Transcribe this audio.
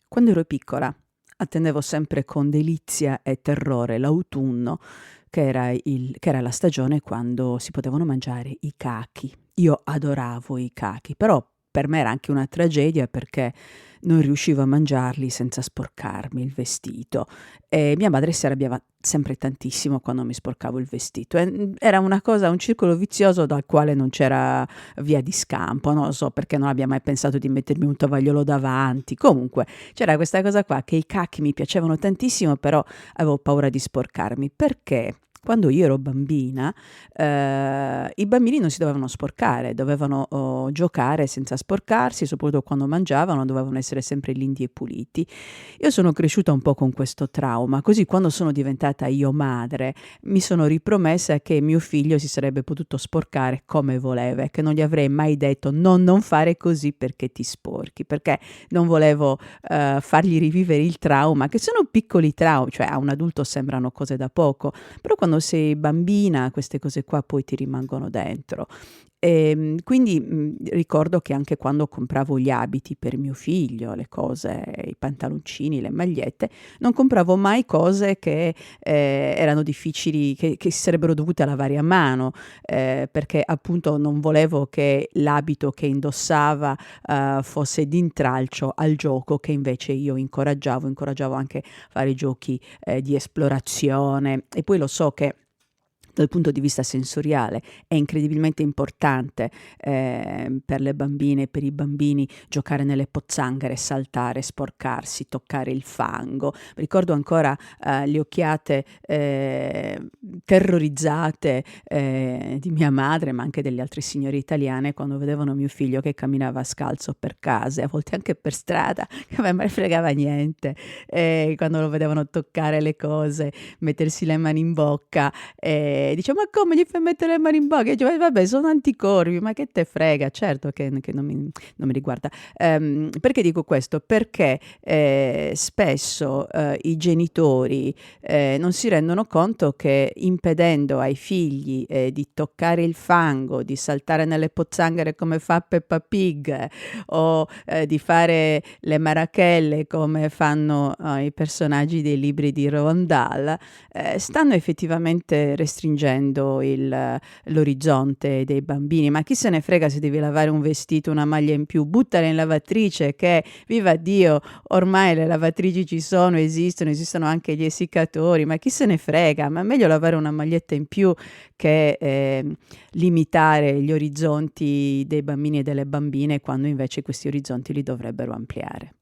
Quando ero piccola attendevo sempre con delizia e terrore l'autunno, che era la stagione quando si potevano mangiare i cachi. Io adoravo i cachi, però per me era anche una tragedia perché non riuscivo a mangiarli senza sporcarmi il vestito e mia madre si arrabbiava sempre tantissimo quando mi sporcavo il vestito e era una cosa, un circolo vizioso dal quale non c'era via di scampo, non lo so perché non abbia mai pensato di mettermi un tovagliolo davanti. Comunque c'era questa cosa qua che i cacchi mi piacevano tantissimo, però avevo paura di sporcarmi perché quando io ero bambina, i bambini non si dovevano sporcare, dovevano giocare senza sporcarsi, soprattutto quando mangiavano, dovevano essere sempre lindi e puliti. Io sono cresciuta un po' con questo trauma, così quando sono diventata io madre mi sono ripromessa che mio figlio si sarebbe potuto sporcare come voleva e che non gli avrei mai detto no, non fare così perché ti sporchi, perché non volevo fargli rivivere il trauma, che sono piccoli traumi, cioè a un adulto sembrano cose da poco, però quando sei bambina queste cose qua poi ti rimangono dentro. Quindi, ricordo che anche quando compravo gli abiti per mio figlio, le cose, i pantaloncini, le magliette, non compravo mai cose che, erano difficili, che si sarebbero dovute lavare a mano, perché appunto non volevo che l'abito che indossava, fosse d'intralcio al gioco che invece io incoraggiavo anche a fare giochi, di esplorazione. E poi lo so che dal punto di vista sensoriale è incredibilmente importante, per le bambine e per i bambini giocare nelle pozzanghere, saltare, sporcarsi, toccare il fango. Ricordo ancora, le occhiate, terrorizzate, di mia madre, ma anche delle altre signore italiane quando vedevano mio figlio che camminava scalzo per casa e a volte anche per strada, che a me non fregava niente, quando lo vedevano toccare le cose, mettersi le mani in bocca. Dice: "Ma come gli fai mettere le mani in bocca?" Io dicevo: vabbè sono anticorpi, ma che te frega?" Certo che non mi riguarda. Perché dico questo? Perché, spesso, i genitori, non si rendono conto che impedendo ai figli, di toccare il fango, di saltare nelle pozzanghere come fa Peppa Pig o, di fare le marachelle come fanno, i personaggi dei libri di Roald Dahl, stanno effettivamente restringendo l'orizzonte dei bambini. Ma chi se ne frega se devi lavare un vestito, una maglia in più, buttala in lavatrice che, viva Dio, ormai le lavatrici ci sono, esistono anche gli essiccatori, ma chi se ne frega? Ma è meglio lavare una maglietta in più che limitare gli orizzonti dei bambini e delle bambine quando invece questi orizzonti li dovrebbero ampliare.